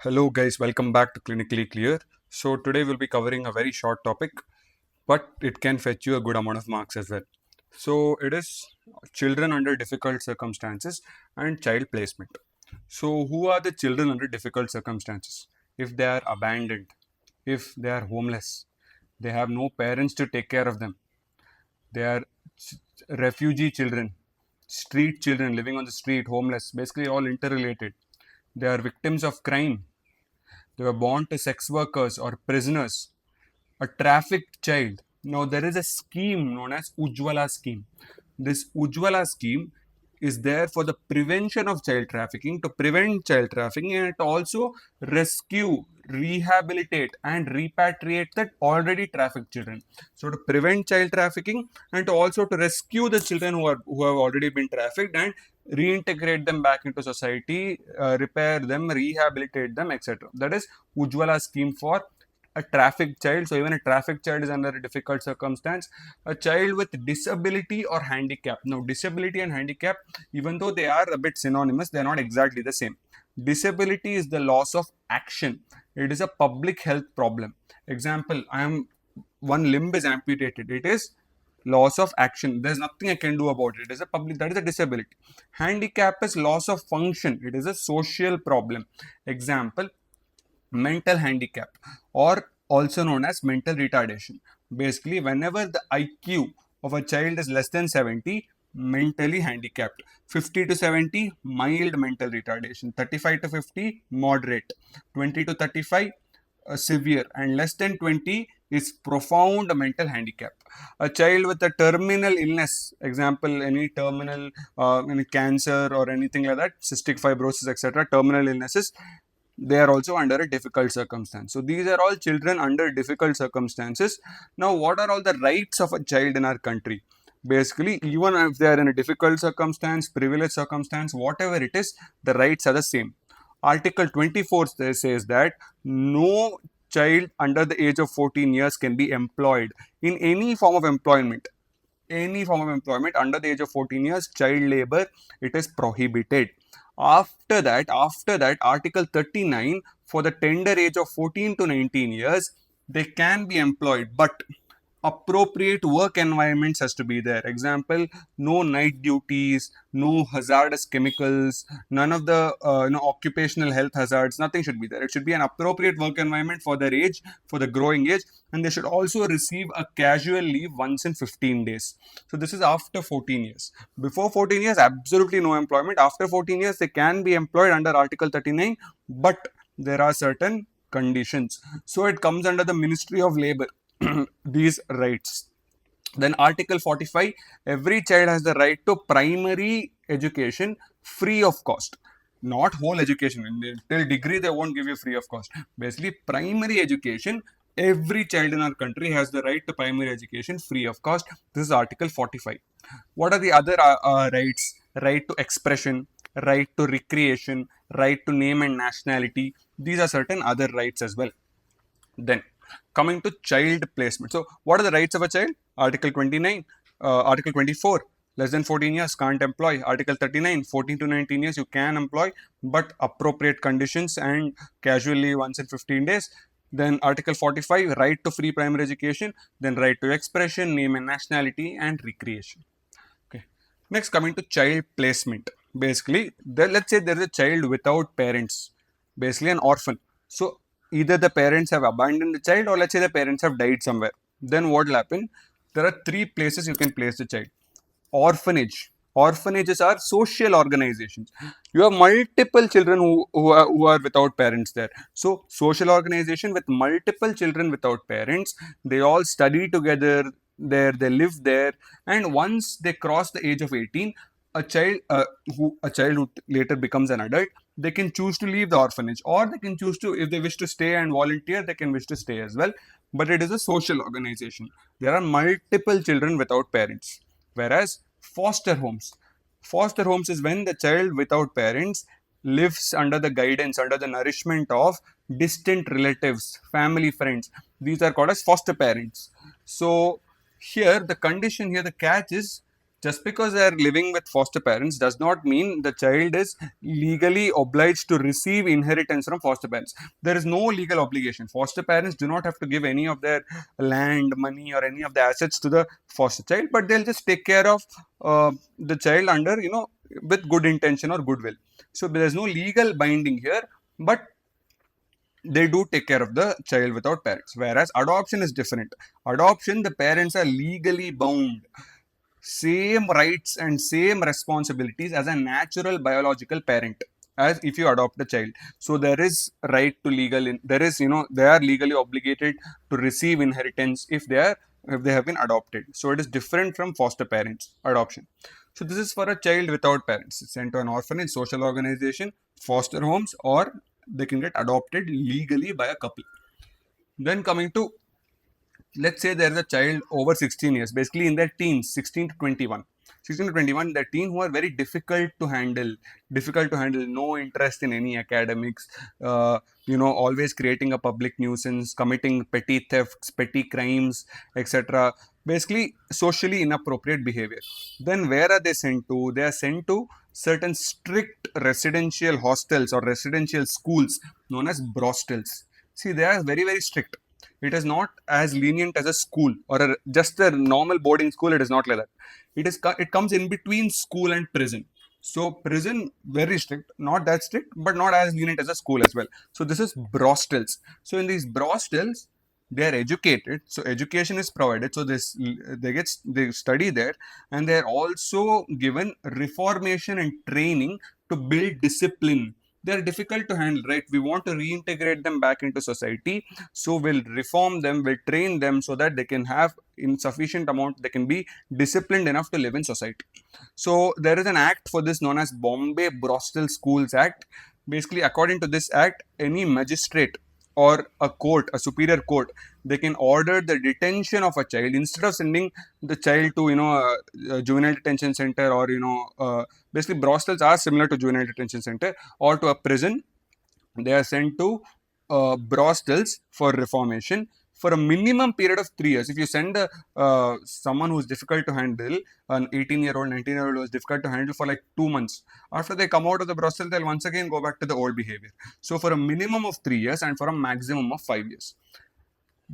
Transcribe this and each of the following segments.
Hello guys, welcome back to Clinically Clear. So today we'll be covering a very short topic, but it can fetch you a good amount of marks as well. So it is children under difficult circumstances and child placement. So who are the children under difficult circumstances? If they are abandoned, if they are homeless, they have no parents to take care of them, they are refugee children, street children living on the street, homeless, basically all interrelated. They are victims of crime. They were born to sex workers or prisoners, a trafficked child. Now, there is a scheme known as Ujwala scheme. This Ujwala scheme is there for the prevention of child trafficking, to prevent child trafficking, and it also rescue, rehabilitate, and repatriate the already trafficked children. So, to prevent child trafficking and also to rescue the children who have already been trafficked and reintegrate them back into society, repair them, rehabilitate them, etc. That is Ujwala scheme for a trafficked child. So even a trafficked child is under a difficult circumstance. A child with disability or handicap. Now disability and handicap, even though they are a bit synonymous, they are not exactly the same. Disability is the loss of action. It is a public health problem. Example, one limb is amputated. It is loss of action. There's nothing I can do about it. It is a public, that is a disability. Handicap is loss of function. It is a social problem. Example, mental handicap, or also known as mental retardation. Basically, whenever the IQ of a child is less than 70, mentally handicapped. 50 to 70, mild mental retardation. 35 to 50, moderate. 20 to 35, severe. And less than 20 is profound mental handicap. A child with a terminal illness, example, any terminal, any cancer or anything like that, cystic fibrosis, etc., terminal illnesses, they are also under a difficult circumstance. So these are all children under difficult circumstances. Now, what are all the rights of a child in our country? Basically, even if they are in a difficult circumstance, privileged circumstance, whatever it is, the rights are the same. Article 24 says that no child under the age of 14 years can be employed in any form of employment. Any form of employment under the age of 14 years, child labor, it is prohibited. After that, Article 39, for the tender age of 14 to 19 years, they can be employed, but appropriate work environments has to be there. Example, no night duties, no hazardous chemicals, none of the occupational health hazards, nothing should be there. It should be an appropriate work environment for their age, for the growing age, and they should also receive a casual leave once in 15 days. So this is after 14 years. Before 14 years, absolutely no employment. After 14 years, they can be employed under Article 39, but there are certain conditions. So it comes under the Ministry of Labor. These rights. Then Article 45, every child has the right to primary education free of cost. Not whole education. Till degree they won't give you free of cost. Basically, primary education, every child in our country has the right to primary education free of cost. This is Article 45. What are the other rights? Right to expression, right to recreation, right to name and nationality. These are certain other rights as well. Then coming to child placement. So what are the rights of a child? Article 29, Article 24, less than 14 years can't employ. Article 39, 14 to 19 years you can employ, but appropriate conditions and casually once in 15 days. Then Article 45, right to free primary education. Then right to expression, name and nationality, and recreation. Okay. Next, coming to child placement. Basically, let's say there is a child without parents, basically an orphan. So either the parents have abandoned the child, or let's say the parents have died somewhere. Then what will happen? There are three places you can place the child. Orphanage. Orphanages are social organizations. You have multiple children who are without parents there. So social organization with multiple children without parents, they all study together there, they live there, and once they cross the age of 18, a child who later becomes an adult, they can choose to leave the orphanage, or they can choose to, if they wish to stay and volunteer, they can wish to stay as well. But it is a social organization. There are multiple children without parents. Whereas foster homes is when the child without parents lives under the guidance, under the nourishment of distant relatives, family, friends. These are called as foster parents. So here the condition, here the catch is, Just because they are living with foster parents does not mean the child is legally obliged to receive inheritance from foster parents. There is no legal obligation. Foster parents do not have to give any of their land, money, or any of the assets to the foster child, but they'll just take care of the child under, with good intention or goodwill. So there's no legal binding here, but they do take care of the child without parents. Whereas adoption is different. Adoption, the parents are legally bound, same rights and same responsibilities as a natural biological parent as if you adopt a child. So there is right to there is, they are legally obligated to receive inheritance if they have been adopted. So it is different from foster parents adoption. So this is for a child without parents. It's sent to an orphanage, social organization, foster homes, or they can get adopted legally by a couple. Then coming to, let's say there is a child over 16 years, basically in their teens, 16 to 21. 16 to 21, the teen who are very difficult to handle, no interest in any academics, always creating a public nuisance, committing petty thefts, petty crimes, etc. Basically, socially inappropriate behavior. Then where are they sent to? They are sent to certain strict residential hostels or residential schools known as brostels. See, they are very, very strict. It is not as lenient as a school or just a normal boarding school. It is not like that. It comes in between school and prison. So prison very strict, not that strict, but not as lenient as a school as well. So this is brostels. So in these brostels, they are educated. So education is provided. So they study there, and they are also given reformation and training to build discipline. They are difficult to handle, right? We want to reintegrate them back into society, so we'll reform them, we'll train them so that they can have in sufficient amount, they can be disciplined enough to live in society. So there is an act for this known as Bombay Brostel Schools Act. Basically, according to this act, any magistrate or a court, a superior court, they can order the detention of a child instead of sending the child to a juvenile detention center, or basically brostels are similar to juvenile detention center or to a prison. They are sent to brostels for reformation for a minimum period of 3 years. If you send someone who's difficult to handle, an 18-year-old, 19-year-old who is difficult to handle for like 2 months, after they come out of the brostel, they'll once again go back to the old behavior. So for a minimum of 3 years and for a maximum of 5 years.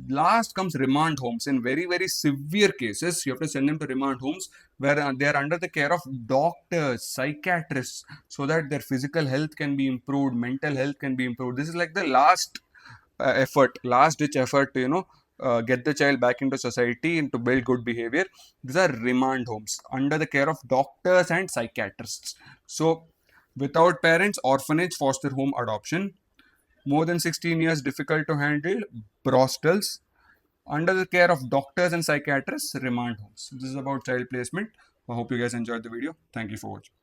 Last comes remand homes. In very, very severe cases, you have to send them to remand homes where they are under the care of doctors, psychiatrists, so that their physical health can be improved, mental health can be improved. This is like the last last ditch effort to get the child back into society and to build good behavior. These are remand homes under the care of doctors and psychiatrists. So without parents, orphanage, foster home, adoption. More than 16 years, difficult to handle, brostels. Under the care of doctors and psychiatrists, remand homes. This is about child placement. I hope you guys enjoyed the video. Thank you for watching.